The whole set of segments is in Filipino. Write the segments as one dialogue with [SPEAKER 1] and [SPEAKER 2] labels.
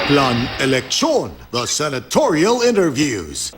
[SPEAKER 1] Oplan Eleksyon, the senatorial interviews.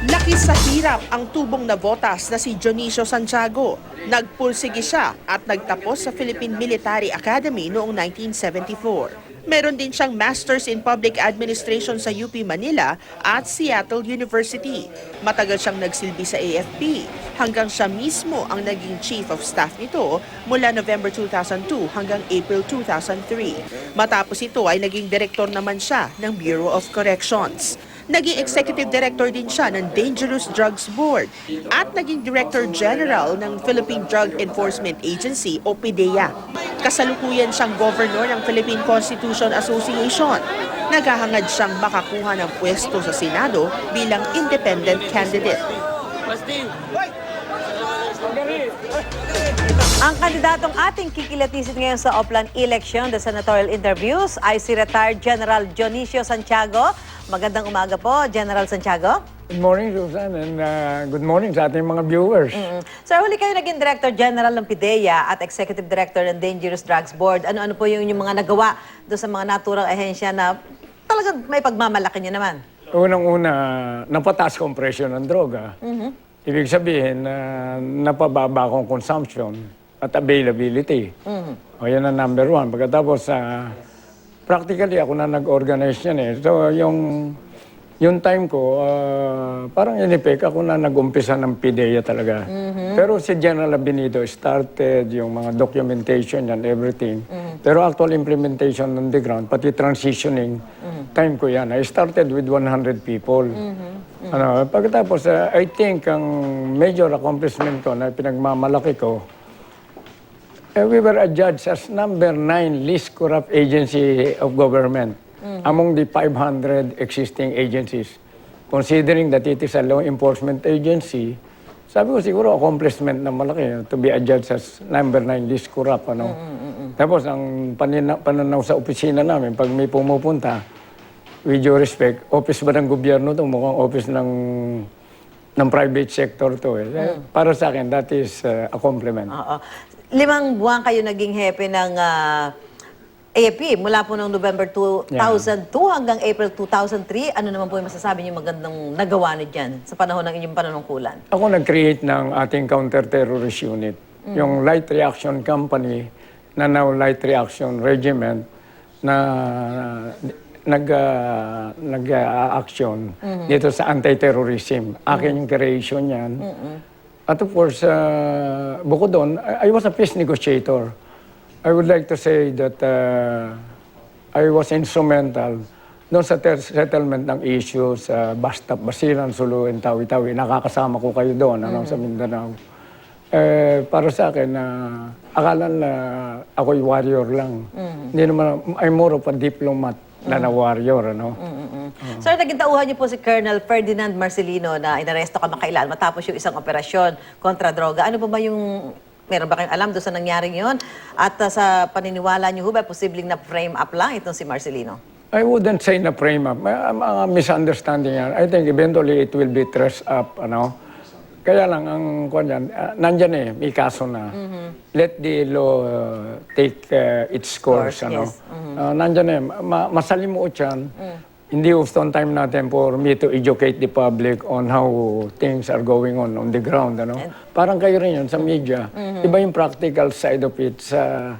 [SPEAKER 2] Laki sa hirap ang tubong na botas na si Dionisio Santiago. Nagpursige siya at nagtapos sa Philippine Military Academy noong 1974. Meron din siyang Masters in Public Administration sa UP Manila at Seattle University. Matagal siyang nagsilbi sa AFP hanggang siya mismo ang naging Chief of Staff nito mula November 2002 hanggang April 2003. Matapos ito ay naging direktor naman siya ng Bureau of Corrections. Naging Executive Director din siya ng Dangerous Drugs Board at naging Director General ng Philippine Drug Enforcement Agency o PDEA. Kasalukuyan siyang Governor ng Philippine Constitution Association. Naghahangad siyang makakuha ng pwesto sa Senado bilang independent candidate.
[SPEAKER 3] Ang kandidatong ating kikilatisin ngayon sa Oplan Election, the senatorial interviews, ay si retired General Dionisio Santiago. Magandang umaga po, General Santiago.
[SPEAKER 4] Good morning, Susan, and good morning sa ating mga viewers.
[SPEAKER 3] Sir, huli kayo naging Director General ng PDEA at Executive Director ng Dangerous Drugs Board. Ano-ano po yung mga nagawa doon sa mga naturang ahensya na talagang may pagmamalaki niyo naman?
[SPEAKER 4] Unang-una, napataas ko ang presyo ng droga. Ibig sabihin, napababa akong consumption at availability. O yan ang number one. Pagkatapos, practically ako na nag-organize yan eh. So yung time ko, parang in effect, ako na nag-umpisa ng PDEA talaga. Pero si General Abinido started yung mga documentation and everything. Pero actual implementation on the ground, pati transitioning, time ko yan. I started with 100 people. Pagkatapos, I think ang major accomplishment ko na pinagmamalaki ko, we were adjudged as number 9 least corrupt agency of government among the 500 existing agencies. Considering that it is a law enforcement agency, sabi ko siguro accomplishment na malaki to be adjudged as number 9 least corrupt. Tapos ang pananaw sa opisina namin, pag may pumupunta, with due respect, office ba ng gobyerno to? Mukhang office ng private sector to. Para sa akin, that is a compliment.
[SPEAKER 3] 5 buwan kayo naging hepe ng AFP mula po noong November 2002 hanggang April 2003. Ano naman po yung masasabi niyo magandang nagawa niyo dyan sa panahon ng inyong panunungkulan?
[SPEAKER 4] Ako nag-create ng ating counter-terrorist unit. Yung Light Reaction Company na now Light Reaction Regiment na nag-action dito sa anti-terrorism. Akin yung creation yan. At of course, bukod doon, I was a peace negotiator. I would like to say that I was instrumental doon sa settlement ng issues sa Bastap, Basilan, Sulu, and Tawi-Tawi. Nakakasama ko kayo doon sa Mindanao. Para sa akin, akala na ako'y warrior lang. Hindi naman, I'm more of a diplomat na warrior,
[SPEAKER 3] Sir, naging tauhan niyo po si Colonel Ferdinand Marcelino na inaresto kamakailan matapos yung isang operasyon kontra droga. Ano po ba yung, meron ba kayong alam doon sa nangyaring yon? At sa paniniwala niyo ba, posibleng na frame up lang itong si Marcelino?
[SPEAKER 4] I wouldn't say na frame up. Mga misunderstanding yan. I think eventually it will be traced up, Kaya lang, ang nandyan may kaso na. Let the law take its course,
[SPEAKER 3] Yes.
[SPEAKER 4] Nandyan masalimuot yan. Hindi often time natin for me to educate the public on how things are going on the ground, Parang kayo rin yun sa media. Iba yung practical side of it sa,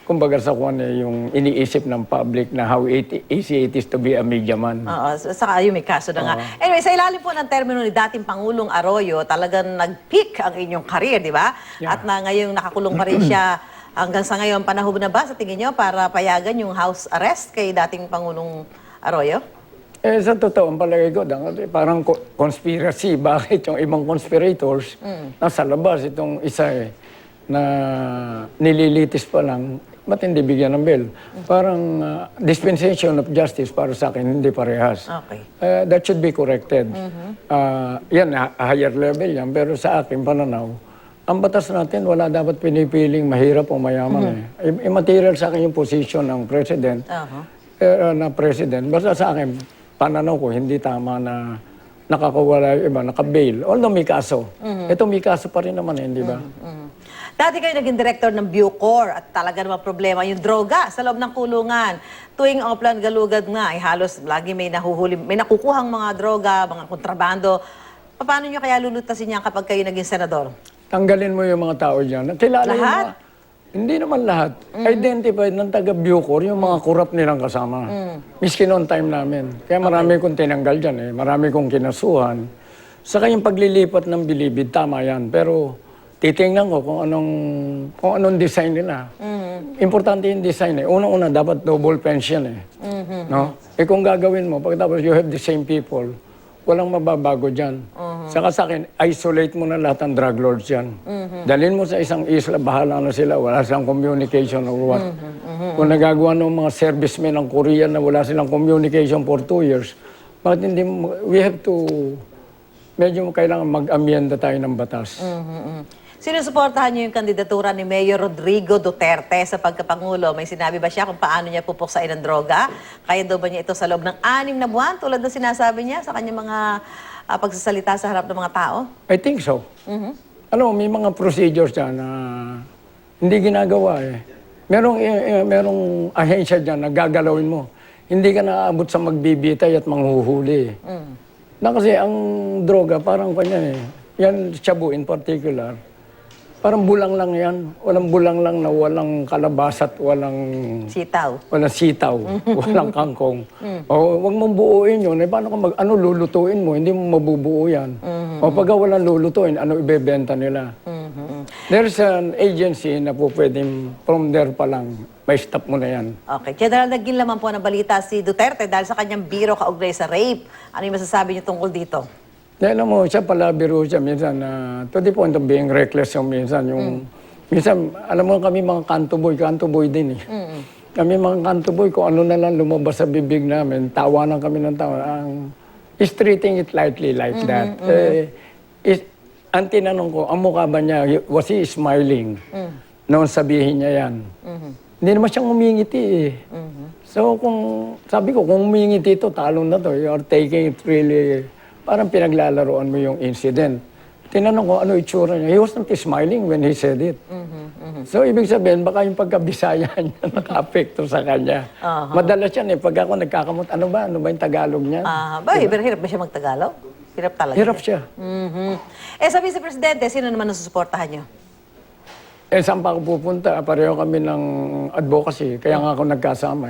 [SPEAKER 4] kumbaga sa yung iniisip ng public na how easy it is to be a media man.
[SPEAKER 3] Saka yung may kaso na nga. Anyway, sa ilalim po ng termino ni dating Pangulong Arroyo, talagang nag-peak ang inyong career, di ba?
[SPEAKER 4] Yeah.
[SPEAKER 3] At na ngayong nakakulong pa rin siya hanggang sa ngayon, panahon na ba sa tingin niyo para payagan yung house arrest kay dating Pangulong Arroyo?
[SPEAKER 4] Sa totoo, ang palagay ko, parang conspiracy. Bakit yung ibang conspirators nasa labas itong isa na nililitis pa lang, ba't hindi bigyan ng bail? Parang dispensation of justice para sa akin, hindi parehas.
[SPEAKER 3] Okay.
[SPEAKER 4] That should be corrected. Yan, higher level yan. Pero sa akin, pananaw, ang batas natin, wala dapat pinipiling mahirap o mayaman. Immaterial sa akin yung position ng president, Basta sa akin, pananaw ko, hindi tama na nakakawala yung iba, naka-bail. Although may kaso. Ito may kaso pa rin naman, hindi ba?
[SPEAKER 3] Dati kayo naging director ng Bucor at talaga naman problema yung droga sa loob ng kulungan. Tuwing Oplan Galugad nga, ay halos lagi may nakukuhang mga droga, mga kontrabando. Paano nyo kaya lulutasin yan kapag kayo naging senador?
[SPEAKER 4] Tanggalin mo yung mga tao dyan. Kilala yung
[SPEAKER 3] Lahat?
[SPEAKER 4] hindi naman lahat. Identified ng taga-Bucor yung mga kurap nilang kasama. Miski noon time namin. Kaya marami kong tinanggal dyan eh. Marami kong kinasuhan. Saka yung paglilipat ng bilibid, tama yan. Pero titingnan ko kung anong design nila. Importante yung design eh. Unang-una, dapat double pension eh. No? Eh kung gagawin mo, pagkatapos you have the same people, walang mababago dyan. Saka sa akin, isolate mo na lahat ng drug lords dyan. Dalhin mo sa isang isla, bahala na sila, wala silang communication or what. Kung nagagawa ng mga servicemen ng Korea na wala silang communication for 2 years, bakit hindi mo, we have to, medyo kailangan mag-amyenda tayo ng batas.
[SPEAKER 3] Sinusuportahan niyo yung kandidatura ni Mayor Rodrigo Duterte sa pagkapangulo. May sinabi ba siya kung paano niya pupuksain ang droga? Kaya daw ba niya ito sa loob ng 6 na buwan tulad ng sinasabi niya sa kanyang mga pagsasalita sa harap ng mga tao?
[SPEAKER 4] I think so. Ano, may mga procedures dyan na hindi ginagawa eh. Merong ahensya dyan na gagalawin mo. Hindi ka naaabot sa magbibitay at manghuhuli. Na kasi ang droga, parang kanya eh. Yan, shabu in particular. Parang bulang lang yan. Walang bulang lang na walang kalabas at walang
[SPEAKER 3] Sitaw.
[SPEAKER 4] walang kangkong. O, wag mong buuin yun. Eh, paano ka lulutuin mo? Hindi mo mabubuo yan. O, pagka walang lulutuin, ano ibebenta nila? There's an agency na po pwedeng from there pa lang, may stop mo na yan.
[SPEAKER 3] Okay. General, naging laman po ng balita si Duterte dahil sa kanyang biro kaugnay sa rape. Ano yung masasabi niyo tungkol dito?
[SPEAKER 4] Dahil mo, siya pala, biro siya minsan, to the point of being reckless yung minsan. Minsan, alam mo kami mga kanto boy din eh. Kami mga kanto boy, kung ano na lang lumabas sa bibig namin, tawanan kami ng tawa. Is treating it lightly like that. Ang tinanong ko, ang mukha ba niya, was he smiling? Noon sabihin niya yan. Hindi naman siyang umingiti eh. So, sabi ko, kung umingiti ito, talo na to. You are taking it really... Parang pinaglalaroan mo yung incident. Tinanong ko, ano itsura niya? He was not smiling when he said it. So, ibig sabihin, baka yung pagkabisaya niya naka-apekto sa kanya. Madalas yan eh. Pag ako nagkakamot, ano ba yung Tagalog niya?
[SPEAKER 3] Hirap ba siya magtagalog? Hirap talaga.
[SPEAKER 4] Hirap siya.
[SPEAKER 3] Eh, sabi sa Presidente, sino naman ang susuportahan niyo?
[SPEAKER 4] Eh, saan pa ako pupunta? Pareho kami ng advocacy. Kaya nga ako nagkasama.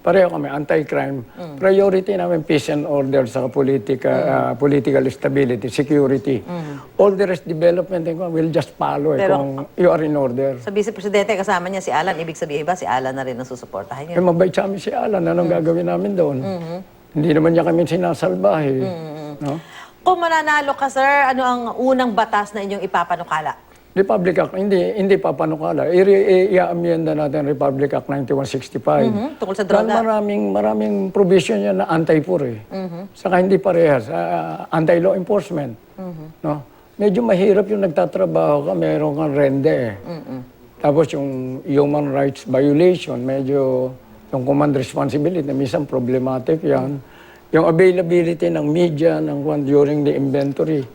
[SPEAKER 4] Pareho kami, anti-crime. Priority namin, peace and order sa political stability, security. All the rest development will just follow kung you are in order.
[SPEAKER 3] Sa Vice Presidente, kasama niya si Alan. Ibig sabihin ba, si Alan na rin ang susuportahan niyo?
[SPEAKER 4] Eh, mabait sa amin si Alan. Anong gagawin namin doon? Hindi naman niya kami sinasalbahe. No?
[SPEAKER 3] Kung mananalo ka, sir, ano ang unang batas na inyong ipapanukala?
[SPEAKER 4] Republic Act, hindi pa panukala. I-amyenda natin Republic Act 9165.
[SPEAKER 3] Tungkol sa droga.
[SPEAKER 4] Dahil maraming provision yan na anti-poor eh. Saka hindi parehas. Anti-law enforcement. No? Medyo mahirap yung nagtatrabaho ka, meron kang rende eh. Tapos yung human rights violation, medyo yung command responsibility, minsan problematic yan. Yung availability ng media during the inventory.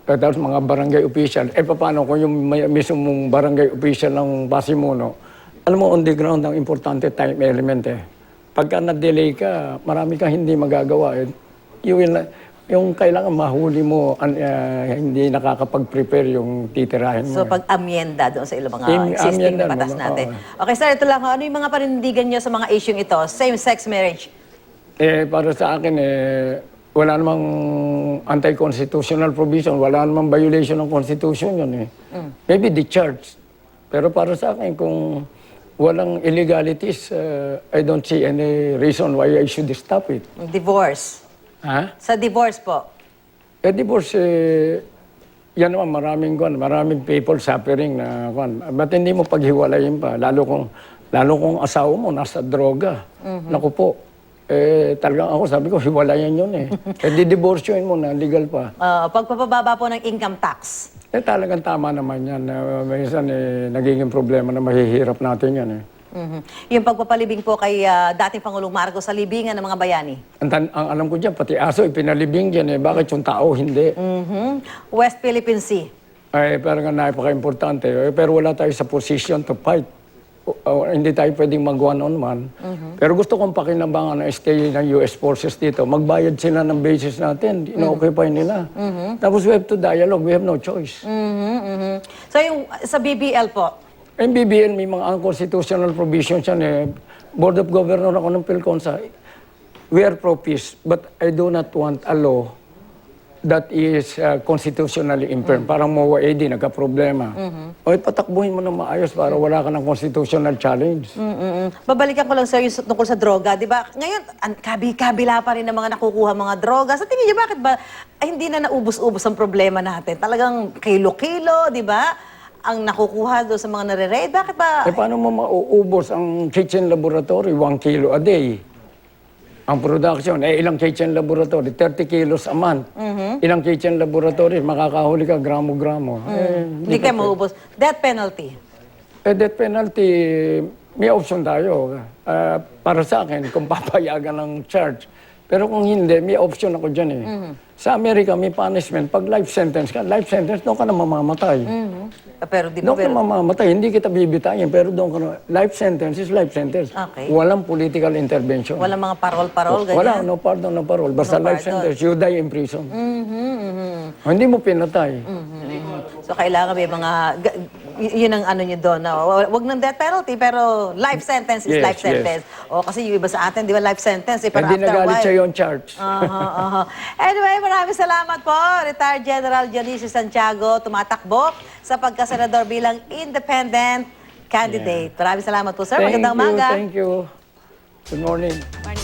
[SPEAKER 4] Tapos mga barangay official. Eh paano kung yung mismong barangay official ng Basimuno, alam mo on the ground ang importante time element eh. Pagka na-delay ka, marami kang hindi magagawa. Yung kailangan mahuli mo, hindi nakakapag-prepare yung titirahin mo.
[SPEAKER 3] So, pag-amyenda doon sa ilang mga existing
[SPEAKER 4] amyenda,
[SPEAKER 3] batas natin. Okay, sir, ito lang. Ano yung mga panindigan niyo sa mga issue ito? Same-sex marriage.
[SPEAKER 4] Eh, para sa akin, wala namang anti-constitutional provision, wala namang violation ng Constitution yun eh. Maybe discharge. Pero para sa akin, kung walang illegalities, I don't see any reason why I should stop it.
[SPEAKER 3] Divorce.
[SPEAKER 4] Ha?
[SPEAKER 3] Sa divorce po.
[SPEAKER 4] Eh, divorce, yan naman, maraming people suffering na, ba't hindi mo paghiwalayin pa? Lalo kung asawa mo nasa droga. Naku po. Eh, talagang ako, sabi ko, hiwalayan yun eh. Eh, di-divorceoin mo na, legal pa.
[SPEAKER 3] Pagpapababa po ng income tax.
[SPEAKER 4] Eh, talagang tama naman yan. Minsan, nagiging problema na mahihirap natin yan eh.
[SPEAKER 3] Yung pagpapalibing po kay dating Pangulong Marcos sa libingan ng mga bayani.
[SPEAKER 4] Ang alam ko dyan, pati aso, ipinalibing dyan eh. Bakit yung tao, hindi?
[SPEAKER 3] West Philippine Sea.
[SPEAKER 4] ay parang napaka-importante. Pero wala tayo sa position to fight. Hindi tayo pwedeng mag one-on-one. Pero gusto kong pakinabangan na stay ng US forces dito. Magbayad sila ng bases natin. Ino-occupy nila. Tapos we have to dialogue. We have no choice.
[SPEAKER 3] So yung sa BBL po,
[SPEAKER 4] Ang BBL may mga unconstitutional provisions yan eh. Board of Governor ako ng PhilConsa. We are pro-peace, but I do not want a law that is constitutionally infirm. Parang MOA AD, nagka-problema. O patakbuhin mo na maayos para wala ka ng constitutional challenge.
[SPEAKER 3] babalikan ko lang sir yung tungkol sa droga, di ba? Ngayon, kabila pa rin ng mga nakukuha mga droga. Sa tingin niyo, bakit ba hindi na naubos-ubos ang problema natin? Talagang kilo-kilo, di ba? Ang nakukuha doon sa mga nare-raid. Bakit ba?
[SPEAKER 4] Eh paano mo mauubos ang kitchen laboratory? 1 kilo a day. Ang production, ilang kitchen laboratory? 30 kilos a month. Ilang kitchen laboratory? Makakahuli ka gramo-gramo.
[SPEAKER 3] Hindi kayo maubos. Death penalty.
[SPEAKER 4] Death penalty, may option tayo. Para sa akin, kung papayagan ng charge. Pero kung hindi, may option ako dyan eh. Sa Amerika, may punishment. Pag life sentence ka, doon ka na mamamatay.
[SPEAKER 3] Pero di ba?
[SPEAKER 4] Doon ka mamamatay. Hindi kita bibitayin, pero doon ka na. Life sentence is life sentence.
[SPEAKER 3] Okay.
[SPEAKER 4] Walang political intervention.
[SPEAKER 3] Walang mga parol-parol, ganyan?
[SPEAKER 4] Wala, no pardon, no parole. Basta
[SPEAKER 3] No
[SPEAKER 4] life
[SPEAKER 3] pardon.
[SPEAKER 4] sentence, you die in prison. Hindi mo pinatay.
[SPEAKER 3] So kailangan may mga, yun ang ano nyo doon. No? Wag ng death penalty, pero life sentence is
[SPEAKER 4] Yes,
[SPEAKER 3] life sentence. O kasi yung iba sa atin, di ba life sentence, pero
[SPEAKER 4] Hindi
[SPEAKER 3] after a
[SPEAKER 4] nagalit
[SPEAKER 3] while.
[SPEAKER 4] siya yung charge.
[SPEAKER 3] Anyway, maraming salamat po. Retired General Dionisio Santiago, tumatakbo sa pagkasenador bilang independent candidate. Maraming salamat po, sir. Magandang umaga.
[SPEAKER 4] Thank you. Good morning.
[SPEAKER 3] Morning.